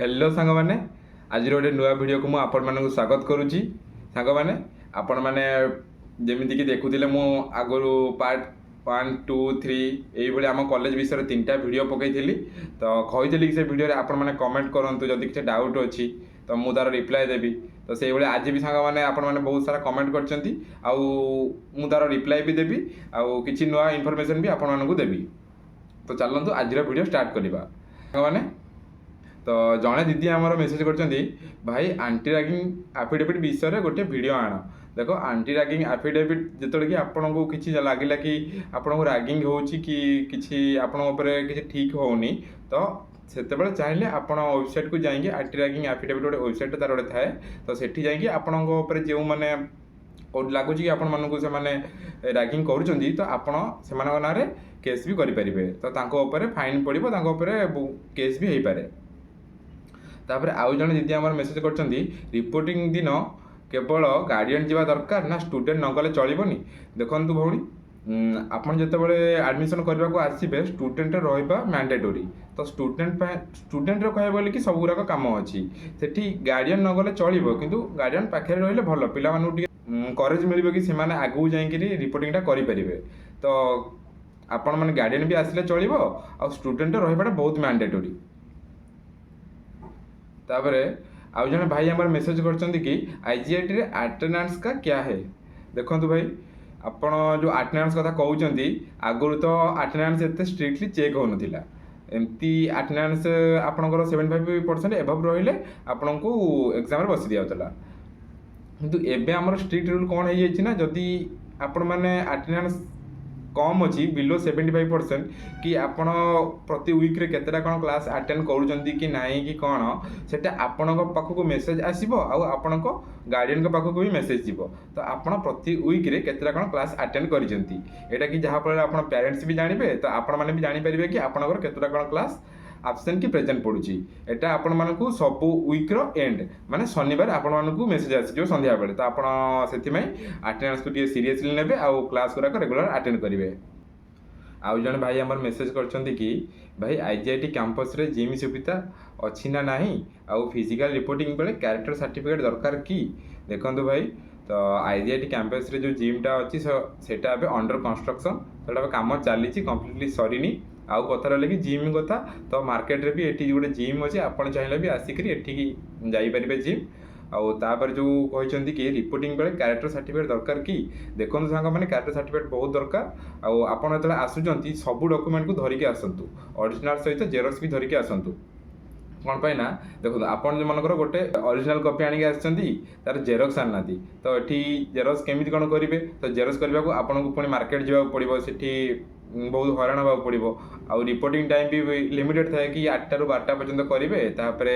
Hello सांग मैंने आज गोटे नुआ भिड को मुझे स्वागत करुच्ची सांग मैंने आपण मैंने जमीक देखुले मु आगु पार्ट 1 2 3 ये आम कॉलेज विषय 3टा वीडियो पकई तो कही कि से वीडियो आपण मैंने कमेंट करूँ जदि किसी डाउट अच्छी तो मुझे तार रिप्लाय देवी तो से आज भी सांग मैंने आपण मैंने बहुत सारा कमेंट कर तार रिप्लाय भी देवी आउ कि नुआ इनफॉरमेशन भी आपण देवी। तो चलतु आज वीडियो स्टार्ट करवा सांग मैंने। तो जड़े दीदी आमर मेसेज कर भाई आंटी रैगिंग आफिडेविट विषय गोटे वीडियो आण देखो आंटी रैगिंग आफिडेविट जो कि आपन को किसी लगे कि आपन को रैगिंग हो कि आपन ठीक होनी तो से चाहिए आप वेबसाइट को जाइए आंटी रैगिंग आफिडेविट गोटे वेबसाइट तार गोटे थाए तो सेठी जाइए आपण जो मैंने लगुच कि आपण मानक से रैगिंग कर तो आपण से ना केस भी करेंगे तो फाइन पड़ो केस भी हो पाए। तापर आउ जन दीदी आम मेसेज कर रिपोर्टिंग दिन केवल गार्डियन जावा दरकार ना स्टूडेंट न गले चलबनी देखु भौणी आपन जितेबाला एडमिशन करने को आसबे स्टूडेंट रहा मैंडेटोरी तो स्टूडेंट कह कि सब गुराक कम अच्छी से गार्डियन न गले चलो किंतु गार्डियन पाखे रही भल पिला करेज मिल कि से आगू जाकि रिपोर्टिंगटा करेंगे तो आपण मैंने गार्डियन भी आसिले चलो आ स्टूडेंट रहा बहुत मैंडेटोरी। तापर आउ जन भाई हमारे मेसेज कर कि आईजीआईटी रे अटेंडेंस का क्या है देखो भाई आपण जो अटेंडेंस कथा कहते आगुरी तो अटेंडेंस एत स्ट्रिक्टली चेक हो नाला एमती अटेंडेंस आपंकर 75% एभव रही आपन को एग्जाम बसी दिया किंतु एबे आमर स्ट्रिक्ट रूल कौन है ना जदि आपण मैंने अटेंडेंस कम अच्छी बिलो 75% कि आपण प्रति वीक्रे केतेटा कौन क्लास अटेंड करूँ कि नाई कि कौन से आपण पाखक मेसेज आसो आपण गार्डियन पाखक भी मेसेज जीव तो आपण प्रति वीक्रे केतेटा कौन क्लास अटेंड करा कि जहाँफल आप पेरेंट्स भी जानवे तो आपण मैंने भी जानीपर कि आपंकर केतेटा कौन क्लास आबसेंट कि प्रेजेंट पड़ुची एटा आपण मानकू सब वीक्र एंड माने शनिवार आपण मानकू मेसेज आसी संध्या बेले तो आपण से अटेंडेंस को सीरियसली नेबे आ क्लास गुराक रेगुलर अटेंड करेंगे। आउ जन भाई आमर मेसेज कर भाई आईजीआईटी कैंपस रे जिम सुविधा अच्छी ना नहीं आउ फिजिकल रिपोर्टिंग बेले कैरेक्टर सर्टिफिकेट दरकार कि देखो भाई तो आईजीआईटी कैंपस रे जो जिमटा अच्छी सेटा अंडर कंस्ट्रक्शन से काम चली कंप्लीटली सरीनी आउ कथा रहा कि जिम कथा तो मार्केट रे भी ये गोटे जिम अच्छे आपड़ चाहिए भी आसिक जापर जिम आउर जो कहते कि रिपोर्टिंग बेले कैरेक्टर सर्टिफिकेट दरकार कि देखो सांग मैंने कैरेक्टर सर्टिफिकेट बहुत दरकार आपड़ जो आसुँच सब डॉक्यूमेंट को धरिकी आसतु ओरिजिनल सहित जेरक्स भी धरिकी आसतु कौन पाई ना देखो आपन जो मनकर गोटे ओरिजिनल कॉपी आनिक आर जेरक्स आना तो ये जेरक्स केमी कौन करेंगे तो जेरक्स करने को आपन को पुणी मार्केट जावाक पड़ो से बहुत हैरान होगा पड़ो आउ रिपोर्टिंग टाइम भी लिमिटेड थाए कि 8 ରୁ 12 पर्यंत करेंगे तापर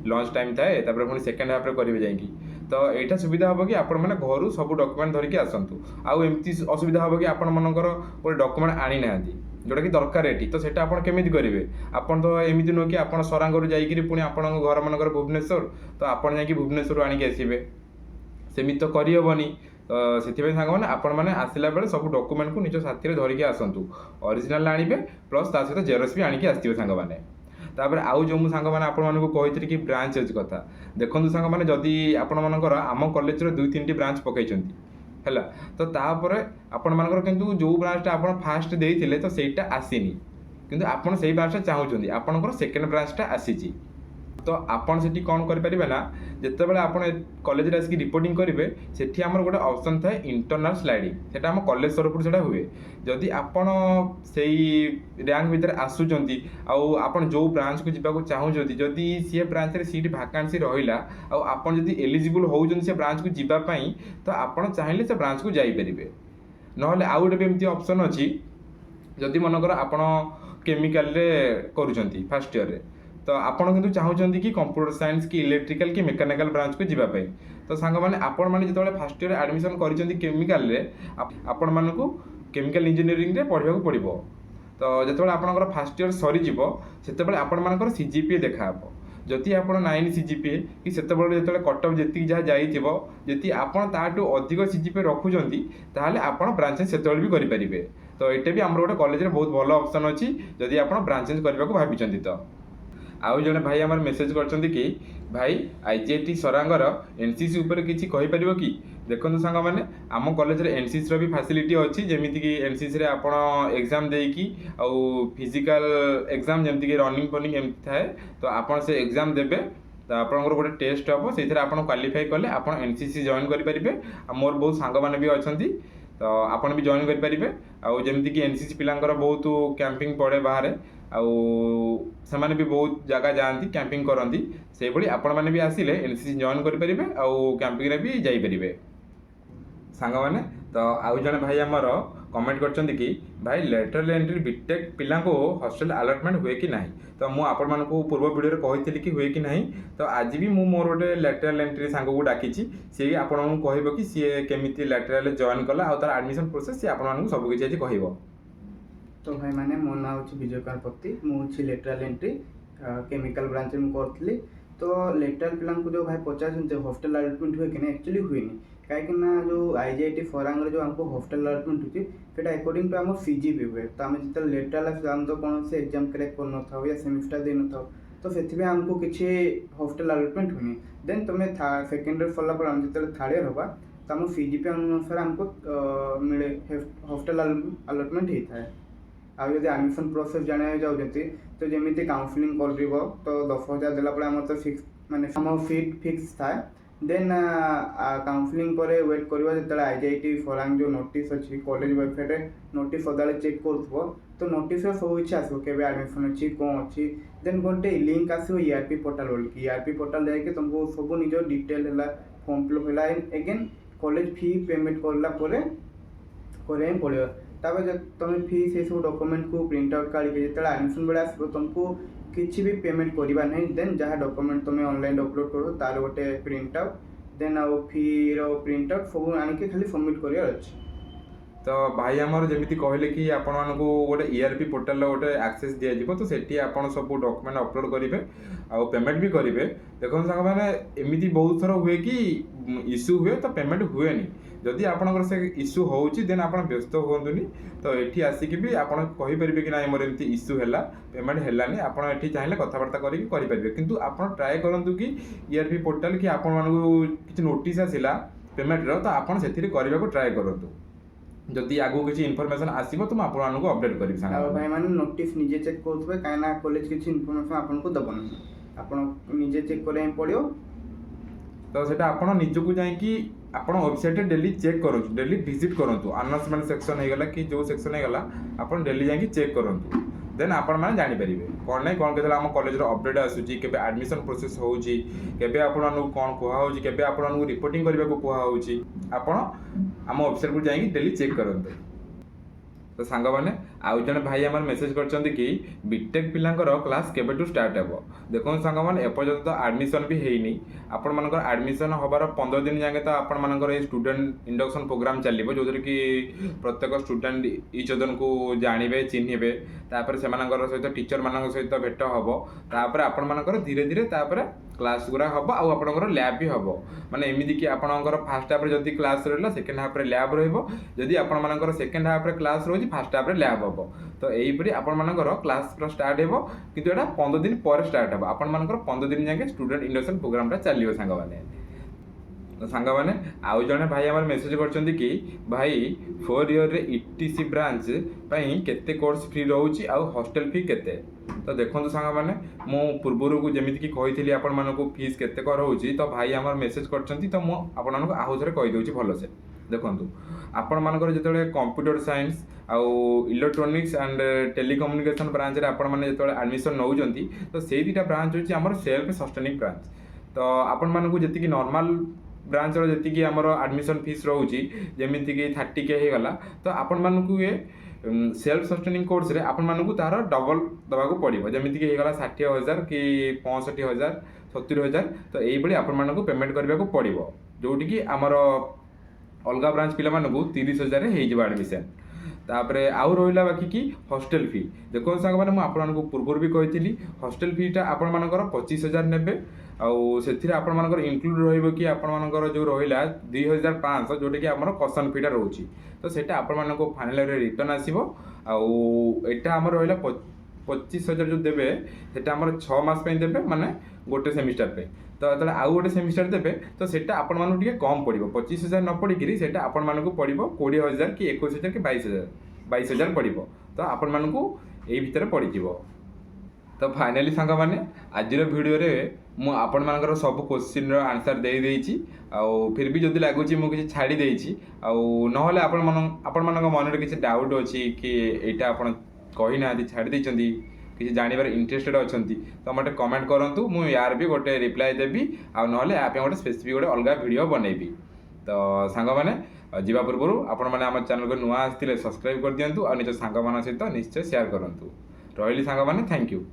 लंच टाइम थाए तापर पुणी सेकेंड हाफ करेंगे जाकि तो यहाँ सुविधा हम कि आपण मैंने घर सब डॉक्यूमेंट धरिकी आसतु आउ एमती असुविधा हम कि आपण मनकर गोटे डॉक्यूमेंट आनी ना जोटा कि दरकार ये तो सेटा आपन केमिति करेंगे आपन तो एमती नुह कि आपन सरांगर जाइए पुणी आपण घर मनकर भुवनेश्वर तो आपन जाकि भुवनेश्वर आनिक आसबे सेमिति तो करहबनी तो से सांग मैंने आपण मैंने आसला बेले सब डॉक्यूमेंट को निज साथी धरिकी आसतु ओरिजिनल आणवे प्लस ता सहित जेरक्स भी आनिक आसो सांग मैंने। तापर आउ जो मुझे सांग मैंने आपको कही कि ब्रांच चेंज कथा देखो सांग मैंने जदि आपण मनकर आम कॉलेज 2-3टी ब्रांच पकई है तो तापर आपण मानकर किंतु जो ब्रांचटा आप फास्ट देते तो सहीटा आसीनी किंतु आपन से ब्रांचटा चाहूँगी आपंकर सेकेंड ब्रांचटा आसी तो आपन से कौन करेंगे ना जितेबाला आप कॉलेज आसिक रिपोर्टिंग करेंगे से आमर गोटे ऑप्शन थाए इंटरनल स्लाइडिंग से आम कॉलेज तरफ से हुए जदि आपन से रैंक भितर आसुँच आपन जो ब्रांच को जावाक चाहूँगी जदि सी ब्रांच रे सीट वैकेंसी रहा आपन जदि एलिजिबल होउछन से ब्रांच को जीवाई तो आपन चाहिए से ब्रांच को जाइपर ना आउ गोटे भी एमती ऑप्शन अच्छी जदि मनकर आपन केमिकल रे करूछंती फर्स्ट ईयर रे तो आपड़ किंतु चाहूँगी कि कंप्यूटर साइंस कि इलेक्ट्रिकल कि मेकानिकल ब्रांच को जीवाई तो सांग मैंने आपण मैंने जो फास्ट ईयर एडमिशन केमिकल आपण मानक केमिकल इंजीनियरिंग रे पढ़ा पड़ो तो जो आपंकर फास्ट ईयर सरीज से आपण मानकर सीजीपीए देखा जदि आप 9 सीजीपीए कि से जो कटअप जी जहाँ जाइए आपड़ ताठू अधिक सीजीपीए रखुंट ताहले आपण ब्रांचेज से भी करेंगे तो ये भी आम गोटे कॉलेज बहुत भल ऑप्शन अच्छी जदि आप ब्रांचेज करने को भाई तो आउ जड़े भाई आम मेसेज कर कि भाई आईजीआईटी सरांगर एनसीसी उपर किसी कहीपर कि देखो सांग मैंने आम कॉलेज एनसीसी भी फैसिलिटी अच्छी जमीक एनसीसी आप एग्जाम देकी आउ फिजिकल एग्जाम जमीक रनिंग फनिंग एमती थाए तो आप से एग्जाम देवे तो आपंकर गोटे टेस्ट हम से क्वालिफाई कले आप एनसीसी जॉइन करेंगे मोर बहुत सांग मैंने भी अच्छा तो आपन भी जॉइन करेंगे आउ जमीक एनसीसी पिलांकर बहुत कैंपिंग पड़े बाहर आउ से भी बहुत जगह जाती कैंपिंग करती से भाई आपण मैंने भी आसिले एनसीसी जॉइन करेंगे आउ कैंपिंग रे भी जाइपर सांग मैंने तो आउ जड़े भाई आमर कमेंट कर कि भाई लेटरल एंट्री बीटेक पिला हॉस्टल अलॉटमेंट हुए कि नहीं तो मुझे आपण मान पूर्व वीडियो कही कि हुए कि नहीं तो आज भी मु मोर गोटे लेटरल एंट्री सांग को डाकी सी आपन कह कि सी केमी लेटरल जॉइन कला आउ तार एडमिशन प्रोसेस सी आपको सबकि आज कह तो भाई मैंने मो ना हूँ विजय कुमार पति मुझे लेटरल एंट्री केमिकल ब्रांच में करी तो लेटरल पिला जो भाई पचार हॉस्टल अलॉटमेंट हुए कि एक्चुअली हुए कहीं जो आईजीआईटी फरांग जो हमको हॉस्टल अलॉटमेंट होता है अकॉर्डिंग टू आम सीजीपी हुए तो आम जो लेटरल आम तो कौन से एग्जाम क्रैक कर न था या सेमिस्टर दे न था तो से आमको किसी हॉस्टल अलॉटमेंट हुए देन तुम्हें सेकेंड ईयर सरला आम जो थर्ड ईयर होगा तो आम सीजीपी अनुसार हमको मिले हॉस्टल अलॉटमेंट होता है आउ जब एडमिशन प्रोसेस जाना चाहते तो जमी काउंसलिंग कर तो 10,000 देला आम तो फिक्स माने आम फीट फिक्स था देन काउंसलिंग पर वेट करवा जो आईजीआईटी फरांग जो नोटिस अच्छी कॉलेज वेबसाइट नोटिस सदा चेक कर तो नोटिस सब किसी आसो के एडमिशन अच्छी कौन अच्छी देन गोटे लिंक आसो ईआरपी पोर्टाल बोलिकी ईआरपी पोर्टाल जाके तुमको सब निज डिटेल है फॉर्म फिलअप है एगेन कॉलेज फी पेमेंट करला पड़ो तापर तुम फी से सब डॉक्यूमेंट को प्रिंट आउट काढ़ जो एडमिशन बेले आसो तुमको किसी भी पेमेंट करवा नहीं देन जहाँ डॉक्यूमेंट तुम ऑनलाइन अपलोड करो तार गोटे प्रिंट आउट देन आउ फी रो प्रिंट आउट सब आनिके खाली सबमिट करार अच्छे तो भाई आमर जमी कहले कि आपण मानक गोटे ईआरपी पोर्टाल गोटे एक्सेस दिज्व तो सेठी आपन सब डॉक्यूमेंट अपलोड करेंगे आउ पेमेंट भी करेंगे देखो सांग मैंने एमती बहुत थर हुए कि इश्यू हुए तो पेमेंट हुए जदि आपंकर से इश्यू होची देन आप व्यस्त हुंतुनी तो ये आसिक भी आपड़ कहींपर कि ना मोर एमती इश्यू है पेमेंट है आपड़ ये चाहिए कथबार्ता करेंगे किंतु आप ट्राए करूँ कि ईआरपी पोर्टाल कि आपण किसी नोटिस आसला पेमेंट तो आपड़ से करने को ट्राए करूँ जदि आगू किसी इनफॉरमेशन आसीबो तो आपको अपडेट करी भाई मैंने नोटिस निजे चेक करुवे कहीं कॉलेज किसी इनफॉरमेशन आपको दबन आप निजे चेक करें पड़ो तो सेटा आपण निजको जाइकी आपण वेबसाइट डेली चेक करूँ डेली विजिट करूँ अनाउंसमेंट सेक्शन हो गला कि जो सेक्शन हो गला आपण डेली जाइकी चेक करूँ देन आपण मैंने जानीपर कौन ना कौन के आम कॉलेज अपडेट आसूची केबे एडमिशन प्रोसेस होउची केबे आपण कौन कहूँ केबे आपण रिपोर्टिंग करने को कहूँ आपण आम वेबसाइट को जाइकी डेली चेक करते तो सांग मैंने आउ जड़े भाई आम मेसेज कर कि बीटेक पिलांकर क्लास केबेठू स्टार्ट हे देखो सांग मैंने एपर्यंत तो एडमिशन भी होनी आपण मानकर एडमिशन हबार 15 दिन जाके तो आपण मानकर ये स्टूडेंट इंडक्शन प्रोग्राम चलो जो कि प्रत्येक स्टूडेंट इच अदर को जानवे चिन्हे तापर से सहित टीचर मान सहित भेट हम तापर आपण मानकर धीरे धीरे तापर क्लास गुरा हम आउ आपंकर लैब भी हम माने एमती कि आपंकर फास्ट हाफ जब क्लास रहा सेकेंड हाफ लैब रही आपण मानकर सेकेंड हाफ क्लास रही फास्ट हाफ लैब हम तो यहीपरी आपंकर क्लास स्टार्ट हो कि 15 दिन पर स्टार्ट हो आपण मानकर 15 दिन जाके स्टूडेंट इंडक्शन प्रोग्रामटा चलो सांग मैंने सांग मैंने आउ जड़े भाई आम मेसेज कर कि भाई 4 ईयर रे ईटीसी ब्रांच केते कोर्स फ्री रोचे आउ हॉस्टल फी केते तो देखो सांग मैंने मु पूर्वर को जमीक कही आपण मानक फीस केते रोचे तो भाई आम मेसेज कर तो मुझे आहु थे कहीदे भलसे देखो आपण मानकर जो कंप्यूटर साइंस आउ इलेक्ट्रोनिक्स एंड टेलीकम्युनिकेशन ब्रांच रे आपण माने जो एडमिशन नौजंती तो से दुटा ब्रांच होची हमर सेल्फ सस्टेनिंग ब्रांच तो आपण मानक जति नॉर्मल ब्रांच रो जी आमर एडमिशन फीस रोची जमीक 30K हो गला तो आपण मानक ये सेल्फ सस्टेनिंग कोर्स रे आपण मानक तार डबल दबाक पड़ो जमीक हो गला 60,000 कि 65,000 70,000 तो यही आपण मानक पेमेंट करने को पड़ो जोटि कि आमर अलग ब्रांच पिला 30,000 हो एडमिशन तापर आउ रहा बाकी कि हॉस्टल फी देखो सांग मैंने मुझे पूर्व भी कही हॉस्टल फीटा आपण मानकर 25,000 नेबे आउ से इनक्लूड रही कि आपर जो रहा 2,500 जोटा कि आम कसन फीटा रोचे तो सेटा आपण फाइनल रिटर्न आसो आउ यहाँ आम रहा 25,000 जो देवे सेटा आमर 6 मास पे देवे माने गोटे सेमिस्टर पे तो जेतले आउ गोटे सेमिस्टर देवे तो सेटा आपण मानू टिके कम पड़िबो 25,000 न पड़िकी सेटा आपण मानू पड़िबो 20,000 कि 21,000 कि 22,000 पड़िबो तो आपण मानू एई भितर पड़िजिवो। तो फाइनाली सांग मैंने आज भिडियो मु आपण मानकर सब क्वेश्चन आंसर दे देइछि आउ फिर भी जदि लगुच मुझे छाड़ी देइछि आउ नहले आपण मान मन किसी डाउट अच्छी कि एटा आपण कही ना छाड़ी देइछंती किसी जानवर इंटरेस्टेड अच्छी तो मत कमेंट करूँ मु यार भी गोटे रिप्लाई देवी आउ नहले आप गोटे स्पेसिफिक गोटे अलग वीडियो बनैबी। तो सांग मैंने जीवा पूर्व आपण मैंने आम चैनल को नुआ आसते सब्सक्राइब कर दिंतु और निज सांग मान सहित निश्चय शेयर करूँ। रही सांग मैंने थैंक यू।